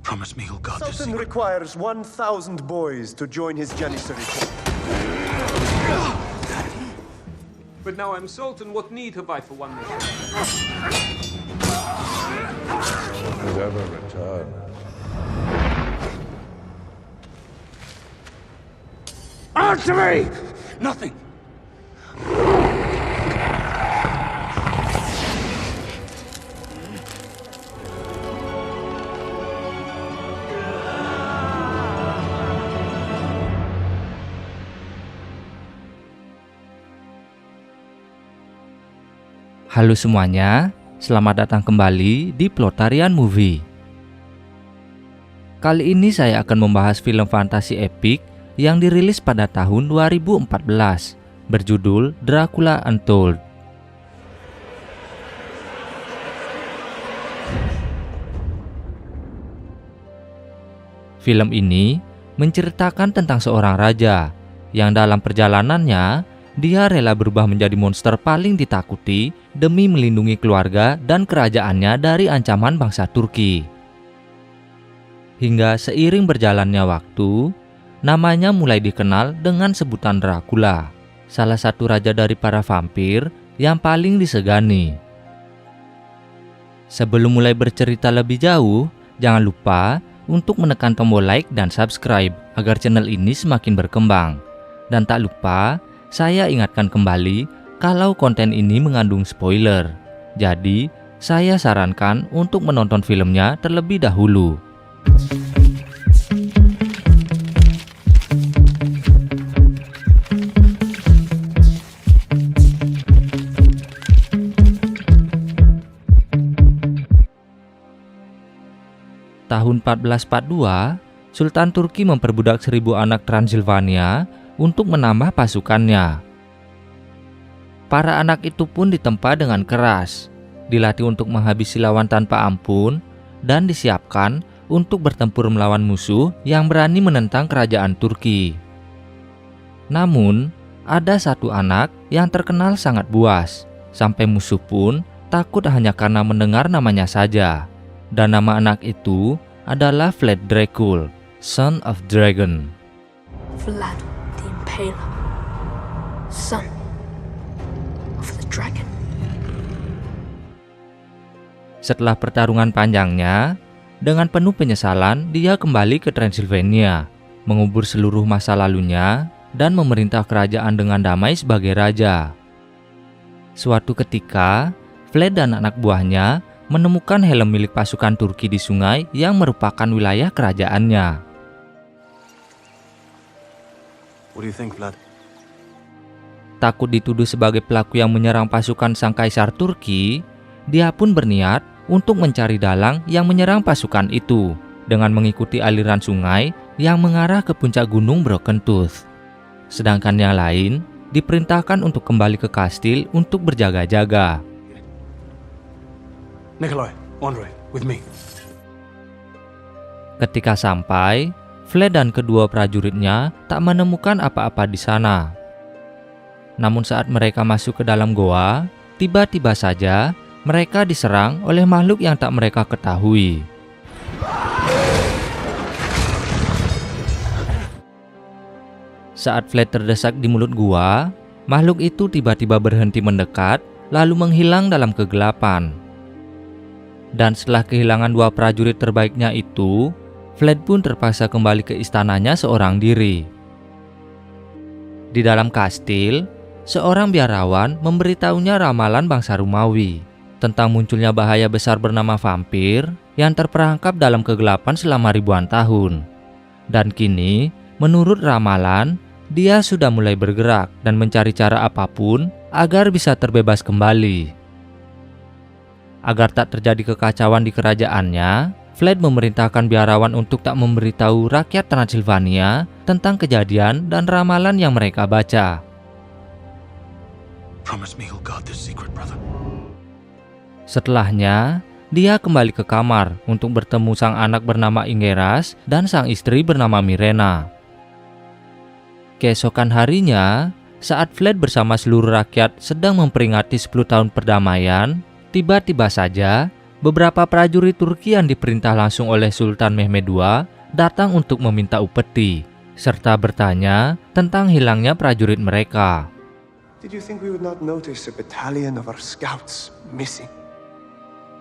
Promise me he'll guard this Sultan secret. requires 1,000 boys to join his Janissary corps. But now I'm Sultan, what need have I for one man? Does ever return? Answer me! Nothing. Halo semuanya, selamat datang kembali di Plotarian Movie. Kali ini saya akan membahas film fantasi epik yang dirilis pada tahun 2014, berjudul Dracula Untold. Film ini menceritakan tentang seorang raja yang dalam perjalanannya dia rela berubah menjadi monster paling ditakuti demi melindungi keluarga dan kerajaannya dari ancaman bangsa Turki. Hingga seiring berjalannya waktu, namanya mulai dikenal dengan sebutan Dracula, salah satu raja dari para vampir yang paling disegani. Sebelum mulai bercerita lebih jauh, jangan lupa untuk menekan tombol like dan subscribe agar channel ini semakin berkembang. Dan tak lupa, saya ingatkan kembali kalau konten ini mengandung spoiler. Jadi, saya sarankan untuk menonton filmnya terlebih dahulu. Tahun 1442, Sultan Turki memperbudak 1.000 anak Transilvania untuk menambah pasukannya. Para anak itu pun ditempa dengan keras, dilatih untuk menghabisi lawan tanpa ampun, dan disiapkan untuk bertempur melawan musuh yang berani menentang kerajaan Turki. Namun, ada satu anak yang terkenal sangat buas, sampai musuh pun takut hanya karena mendengar namanya saja. Dan nama anak itu adalah Vlad Dracul, Son of Dragon. Vlad the Impaler, son of the dragon. Setelah pertarungan panjangnya, dengan penuh penyesalan dia kembali ke Transilvania, mengubur seluruh masa lalunya, dan memerintah kerajaan dengan damai sebagai raja. Suatu ketika, Vlad dan anak buahnya menemukan helm milik pasukan Turki di sungai yang merupakan wilayah kerajaannya. What do you think, Vlad? Takut dituduh sebagai pelaku yang menyerang pasukan sang kaisar Turki, dia pun berniat untuk mencari dalang yang menyerang pasukan itu dengan mengikuti aliran sungai yang mengarah ke puncak gunung Broken Tooth. Sedangkan yang lain diperintahkan untuk kembali ke kastil untuk berjaga-jaga. Nikolai, Andre, with me. Ketika sampai, Vlad dan kedua prajuritnya tak menemukan apa-apa di sana. Namun saat mereka masuk ke dalam goa, tiba-tiba saja mereka diserang oleh makhluk yang tak mereka ketahui. Saat Vlad terdesak di mulut gua, makhluk itu tiba-tiba berhenti mendekat, lalu menghilang dalam kegelapan. Dan setelah kehilangan dua prajurit terbaiknya itu, Vlad pun terpaksa kembali ke istananya seorang diri. Di dalam kastil, seorang biarawan memberitahunya ramalan bangsa Romawi tentang munculnya bahaya besar bernama vampir yang terperangkap dalam kegelapan selama ribuan tahun. Dan kini, menurut ramalan, dia sudah mulai bergerak dan mencari cara apapun agar bisa terbebas kembali. Agar tak terjadi kekacauan di kerajaannya, Vlad memerintahkan biarawan untuk tak memberitahu rakyat Transilvania tentang kejadian dan ramalan yang mereka baca. Promise me he'll guard this secret, brother. Setelahnya, dia kembali ke kamar untuk bertemu sang anak bernama Ingeras dan sang istri bernama Mirena. Keesokan harinya, saat Vlad bersama seluruh rakyat sedang memperingati 10 tahun perdamaian, tiba-tiba saja beberapa prajurit Turki yang diperintah langsung oleh Sultan Mehmed II datang untuk meminta upeti, serta bertanya tentang hilangnya prajurit mereka. Did you think we would not notice a battalion of our scouts missing?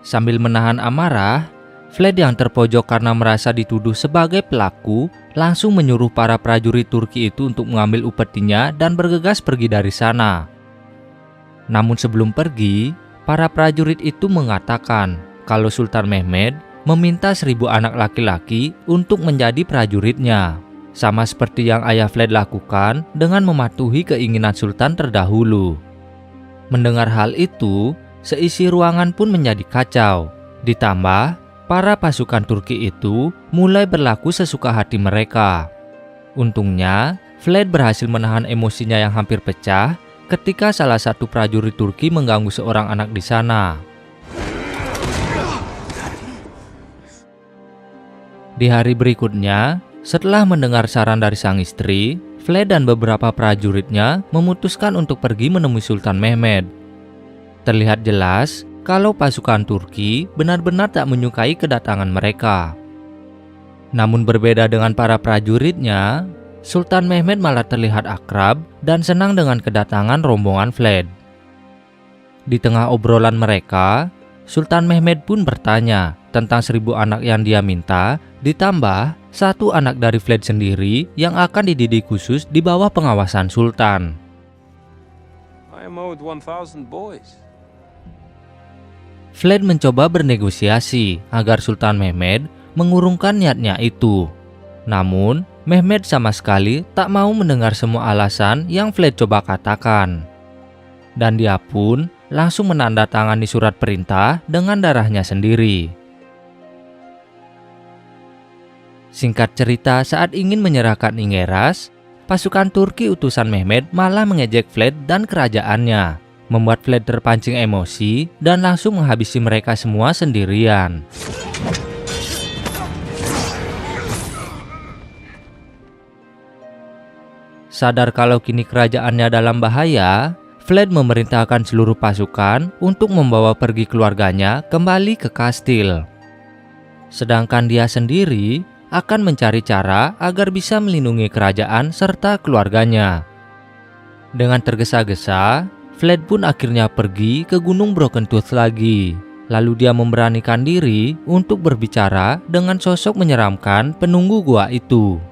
Sambil menahan amarah, Vlad yang terpojok karena merasa dituduh sebagai pelaku langsung menyuruh para prajurit Turki itu untuk mengambil upetinya dan bergegas pergi dari sana. Namun sebelum pergi, para prajurit itu mengatakan kalau Sultan Mehmed meminta 1000 anak laki-laki untuk menjadi prajuritnya, sama seperti yang ayah Vlad lakukan dengan mematuhi keinginan Sultan terdahulu. Mendengar hal itu, seisi ruangan pun menjadi kacau. Ditambah, para pasukan Turki itu mulai berlaku sesuka hati mereka. Untungnya, Vlad berhasil menahan emosinya yang hampir pecah ketika salah satu prajurit Turki mengganggu seorang anak di sana. Di hari berikutnya, setelah mendengar saran dari sang istri, Vlad dan beberapa prajuritnya memutuskan untuk pergi menemui Sultan Mehmed. Terlihat jelas kalau pasukan Turki benar-benar tak menyukai kedatangan mereka. Namun berbeda dengan para prajuritnya, Sultan Mehmed malah terlihat akrab dan senang dengan kedatangan rombongan Vlad. Di tengah obrolan mereka, Sultan Mehmed pun bertanya tentang 1000 anak yang dia minta, ditambah 1 anak dari Vlad sendiri yang akan dididik khusus di bawah pengawasan Sultan. I am owed 1,000 boys. Vlad mencoba bernegosiasi agar Sultan Mehmed mengurungkan niatnya itu. Namun, Mehmed sama sekali tak mau mendengar semua alasan yang Vlad coba katakan. Dan dia pun langsung menandatangani surat perintah dengan darahnya sendiri. Singkat cerita, saat ingin menyerahkan Ingeras, pasukan Turki utusan Mehmed malah mengejek Vlad dan kerajaannya, membuat Vlad terpancing emosi dan langsung menghabisi mereka semua sendirian. Sadar kalau kini kerajaannya dalam bahaya, Vlad memerintahkan seluruh pasukan untuk membawa pergi keluarganya kembali ke kastil. Sedangkan dia sendiri akan mencari cara agar bisa melindungi kerajaan serta keluarganya. Dengan tergesa-gesa, Vlad pun akhirnya pergi ke Gunung Broken Tooth lagi. Lalu dia memberanikan diri untuk berbicara dengan sosok menyeramkan penunggu gua itu.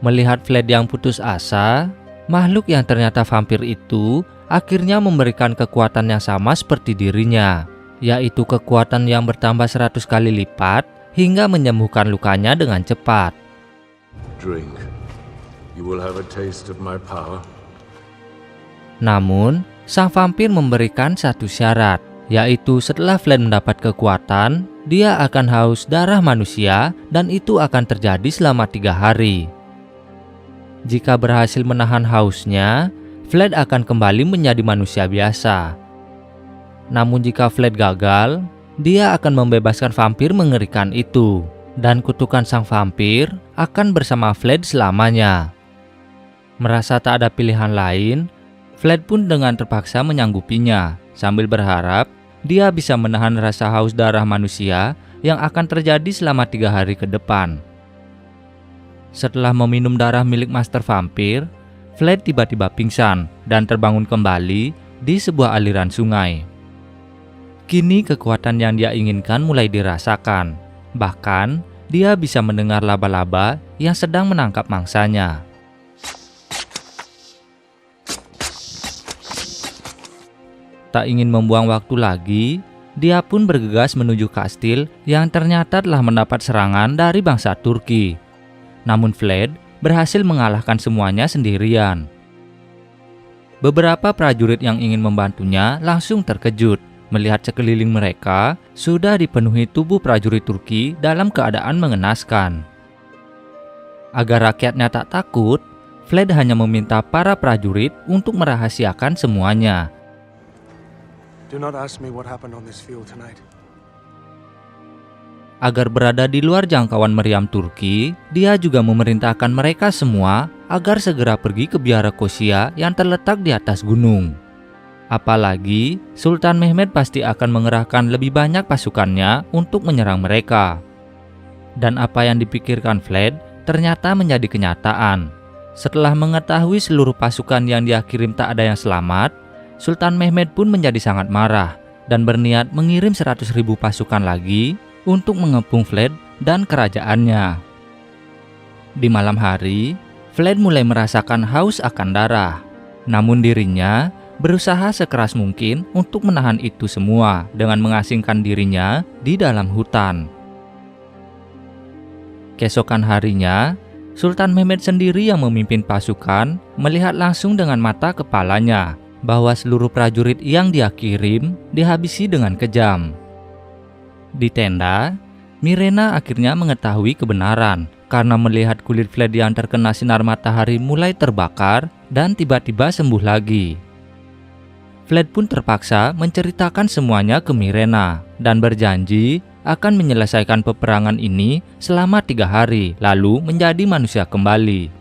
Melihat Vlad yang putus asa, makhluk yang ternyata vampir itu akhirnya memberikan kekuatan yang sama seperti dirinya, yaitu kekuatan yang bertambah 100 kali lipat hingga menyembuhkan lukanya dengan cepat. Drink. You will have a taste of my power. Namun, sang vampir memberikan satu syarat, yaitu setelah Vlad mendapat kekuatan, dia akan haus darah manusia dan itu akan terjadi selama 3 hari. Jika berhasil menahan hausnya, Vlad akan kembali menjadi manusia biasa. Namun jika Vlad gagal, dia akan membebaskan vampir mengerikan itu, dan kutukan sang vampir akan bersama Vlad selamanya. Merasa tak ada pilihan lain, Vlad pun dengan terpaksa menyanggupinya, sambil berharap dia bisa menahan rasa haus darah manusia yang akan terjadi selama 3 hari ke depan. Setelah meminum darah milik Master Vampir, Vlad tiba-tiba pingsan dan terbangun kembali di sebuah aliran sungai. Kini kekuatan yang dia inginkan mulai dirasakan. Bahkan, dia bisa mendengar laba-laba yang sedang menangkap mangsanya. Tak ingin membuang waktu lagi, dia pun bergegas menuju kastil yang ternyata telah mendapat serangan dari bangsa Turki. Namun Vlad berhasil mengalahkan semuanya sendirian. Beberapa prajurit yang ingin membantunya langsung terkejut melihat sekeliling mereka sudah dipenuhi tubuh prajurit Turki dalam keadaan mengenaskan. Agar rakyatnya tak takut, Vlad hanya meminta para prajurit untuk merahasiakan semuanya. Do not ask me what happened on this field tonight. Agar berada di luar jangkauan meriam Turki, dia juga memerintahkan mereka semua agar segera pergi ke biara Kosia yang terletak di atas gunung. Apalagi Sultan Mehmed pasti akan mengerahkan lebih banyak pasukannya untuk menyerang mereka. Dan apa yang dipikirkan Vlad ternyata menjadi kenyataan. Setelah mengetahui seluruh pasukan yang dia kirim tak ada yang selamat, Sultan Mehmed pun menjadi sangat marah dan berniat mengirim 100.000 pasukan lagi untuk mengepung Vlad dan kerajaannya. Di malam hari, Vlad mulai merasakan haus akan darah. Namun dirinya berusaha sekeras mungkin untuk menahan itu semua dengan mengasingkan dirinya di dalam hutan. Keesokan harinya, Sultan Mehmed sendiri yang memimpin pasukan melihat langsung dengan mata kepalanya bahwa seluruh prajurit yang dia kirim dihabisi dengan kejam. Di tenda, Mirena akhirnya mengetahui kebenaran karena melihat kulit Vlad yang terkena sinar matahari mulai terbakar dan tiba-tiba sembuh lagi. Vlad pun terpaksa menceritakan semuanya ke Mirena dan berjanji akan menyelesaikan peperangan ini selama 3 hari lalu menjadi manusia kembali.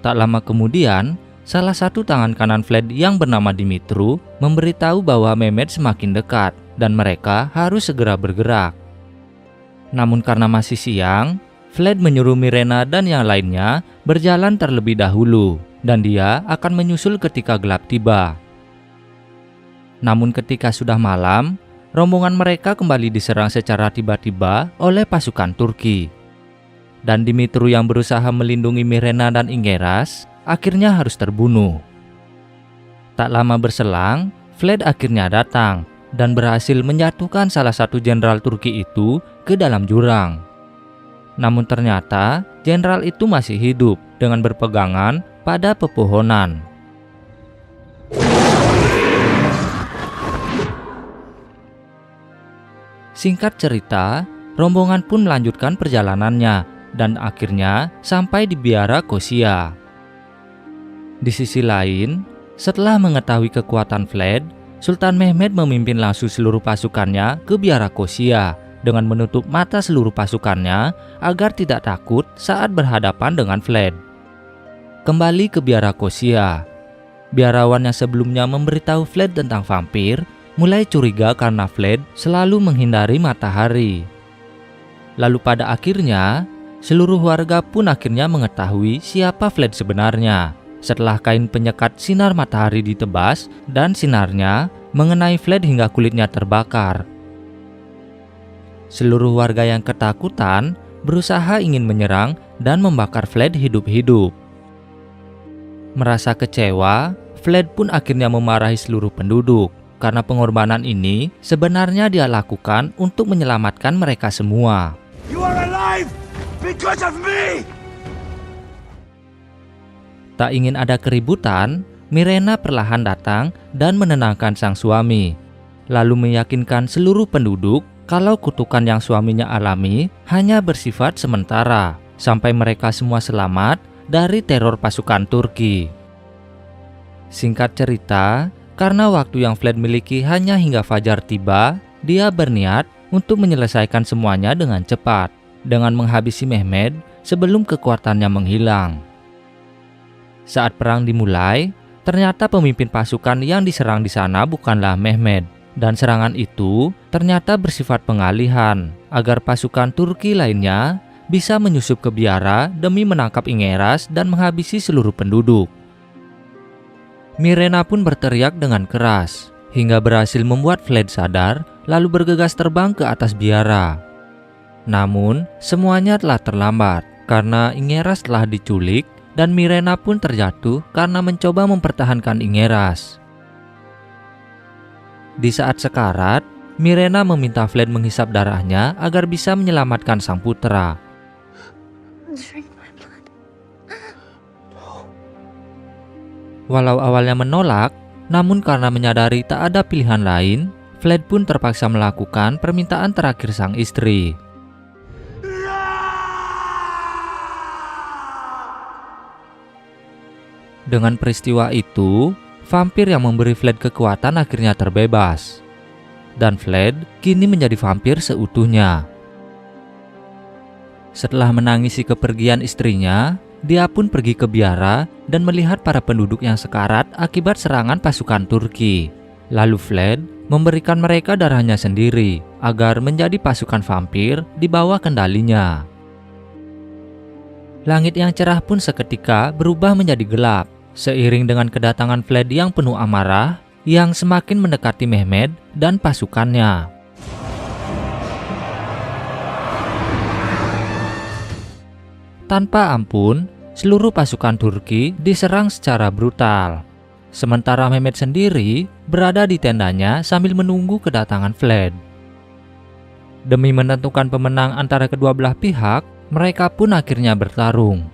Tak lama kemudian, salah satu tangan kanan Vlad yang bernama Dimitru memberitahu bahwa Mehmed semakin dekat dan mereka harus segera bergerak. Namun karena masih siang, Vlad menyuruh Mirena dan yang lainnya berjalan terlebih dahulu dan dia akan menyusul ketika gelap tiba. Namun ketika sudah malam, rombongan mereka kembali diserang secara tiba-tiba oleh pasukan Turki. Dan Dimitru yang berusaha melindungi Mirena dan Ingeras akhirnya harus terbunuh. Tak lama berselang, Vlad akhirnya datang dan berhasil menjatuhkan salah satu jenderal Turki itu ke dalam jurang. Namun ternyata jenderal itu masih hidup dengan berpegangan pada pepohonan. Singkat cerita, rombongan pun melanjutkan perjalanannya dan akhirnya sampai di biara Kosia. Di sisi lain, setelah mengetahui kekuatan Vlad, Sultan Mehmed memimpin langsung seluruh pasukannya ke biara Kosia dengan menutup mata seluruh pasukannya agar tidak takut saat berhadapan dengan Vlad. Kembali ke biara Kosia, biarawan yang sebelumnya memberitahu Vlad tentang vampir mulai curiga karena Vlad selalu menghindari matahari. Lalu pada akhirnya, seluruh warga pun akhirnya mengetahui siapa Vlad sebenarnya setelah kain penyekat sinar matahari ditebas dan sinarnya mengenai Vlad hingga kulitnya terbakar. Seluruh warga yang ketakutan berusaha ingin menyerang dan membakar Vlad hidup-hidup. Merasa kecewa, Vlad pun akhirnya memarahi seluruh penduduk karena pengorbanan ini sebenarnya dia lakukan untuk menyelamatkan mereka semua. You are alive because of me! Tak ingin ada keributan, Mirena perlahan datang dan menenangkan sang suami, lalu meyakinkan seluruh penduduk kalau kutukan yang suaminya alami hanya bersifat sementara, sampai mereka semua selamat dari teror pasukan Turki. Singkat cerita, karena waktu yang Vlad miliki hanya hingga fajar tiba, dia berniat untuk menyelesaikan semuanya dengan cepat, dengan menghabisi Mehmed sebelum kekuatannya menghilang. Saat perang dimulai, ternyata pemimpin pasukan yang diserang di sana bukanlah Mehmed, dan serangan itu ternyata bersifat pengalihan agar pasukan Turki lainnya bisa menyusup ke biara demi menangkap Ingeras dan menghabisi seluruh penduduk. Mirena pun berteriak dengan keras hingga berhasil membuat Vlad sadar lalu bergegas terbang ke atas biara. Namun semuanya telah terlambat karena Ingeras telah diculik dan Mirena pun terjatuh karena mencoba mempertahankan Ingeras. Di saat sekarat, Mirena meminta Vlad menghisap darahnya agar bisa menyelamatkan sang putra. Drink my blood. Walau awalnya menolak, namun karena menyadari tak ada pilihan lain, Vlad pun terpaksa melakukan permintaan terakhir sang istri. Dengan peristiwa itu, vampir yang memberi Vlad kekuatan akhirnya terbebas. Dan Vlad kini menjadi vampir seutuhnya. Setelah menangisi kepergian istrinya, dia pun pergi ke biara dan melihat para penduduk yang sekarat akibat serangan pasukan Turki. Lalu Vlad memberikan mereka darahnya sendiri agar menjadi pasukan vampir di bawah kendalinya. Langit yang cerah pun seketika berubah menjadi gelap, seiring dengan kedatangan Vlad yang penuh amarah yang semakin mendekati Mehmed dan pasukannya. Tanpa ampun, seluruh pasukan Turki diserang secara brutal. Sementara Mehmed sendiri berada di tendanya sambil menunggu kedatangan Vlad. Demi menentukan pemenang antara kedua belah pihak, mereka pun akhirnya bertarung.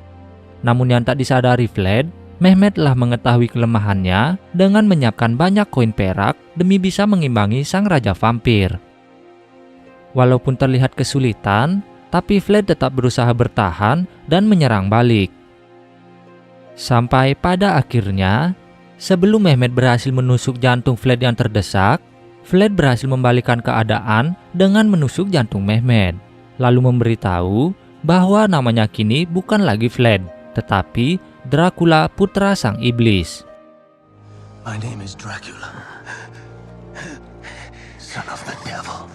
Namun yang tak disadari Vlad, Mehmed telah mengetahui kelemahannya dengan menyiapkan banyak koin perak demi bisa mengimbangi sang raja vampir. Walaupun terlihat kesulitan, tapi Vlad tetap berusaha bertahan dan menyerang balik. Sampai pada akhirnya, sebelum Mehmed berhasil menusuk jantung Vlad yang terdesak, Vlad berhasil membalikkan keadaan dengan menusuk jantung Mehmed, lalu memberitahu bahwa namanya kini bukan lagi Vlad, tetapi Dracula, putra sang iblis. My name is Dracula, son of the devil.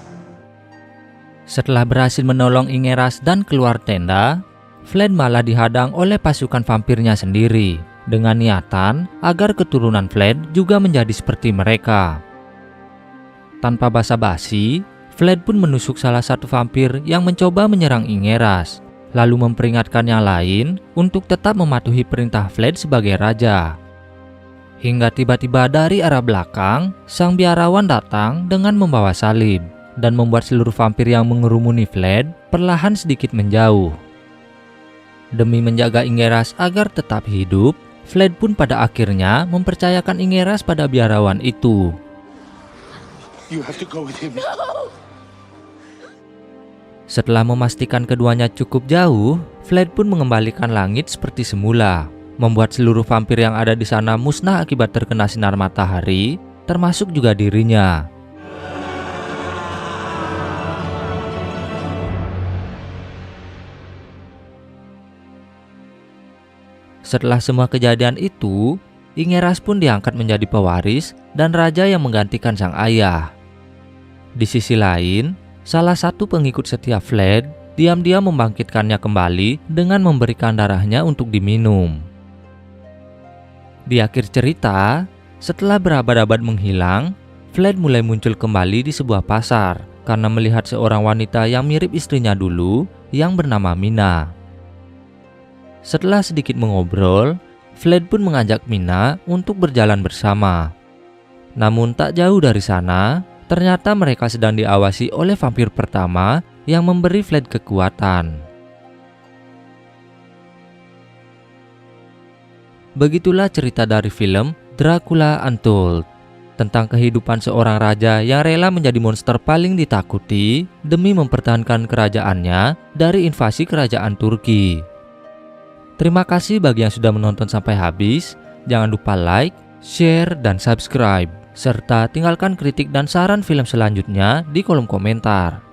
Setelah berhasil menolong Ingeras dan keluar tenda, Vlad malah dihadang oleh pasukan vampirnya sendiri, dengan niatan agar keturunan Vlad juga menjadi seperti mereka. Tanpa basa-basi, Vlad pun menusuk salah satu vampir yang mencoba menyerang Ingeras, lalu memperingatkan yang lain untuk tetap mematuhi perintah Vlad sebagai raja. Hingga tiba-tiba dari arah belakang, sang biarawan datang dengan membawa salib dan membuat seluruh vampir yang mengerumuni Vlad perlahan sedikit menjauh. Demi menjaga Ingeras agar tetap hidup, Vlad pun pada akhirnya mempercayakan Ingeras pada biarawan itu. You have to go with him. Setelah memastikan keduanya cukup jauh, Vlad pun mengembalikan langit seperti semula, membuat seluruh vampir yang ada di sana musnah akibat terkena sinar matahari, termasuk juga dirinya. Setelah semua kejadian itu, Ingeras pun diangkat menjadi pewaris dan raja yang menggantikan sang ayah. Di sisi lain, salah satu pengikut setia Vlad diam-diam membangkitkannya kembali dengan memberikan darahnya untuk diminum. Di akhir cerita, setelah berabad-abad menghilang, Vlad mulai muncul kembali di sebuah pasar karena melihat seorang wanita yang mirip istrinya dulu yang bernama Mina. Setelah sedikit mengobrol, Vlad pun mengajak Mina untuk berjalan bersama. Namun tak jauh dari sana, ternyata mereka sedang diawasi oleh vampir pertama yang memberi Vlad kekuatan. Begitulah cerita dari film Dracula Untold, tentang kehidupan seorang raja yang rela menjadi monster paling ditakuti demi mempertahankan kerajaannya dari invasi kerajaan Turki. Terima kasih bagi yang sudah menonton sampai habis. Jangan lupa like, share, dan subscribe. Serta tinggalkan kritik dan saran film selanjutnya di kolom komentar.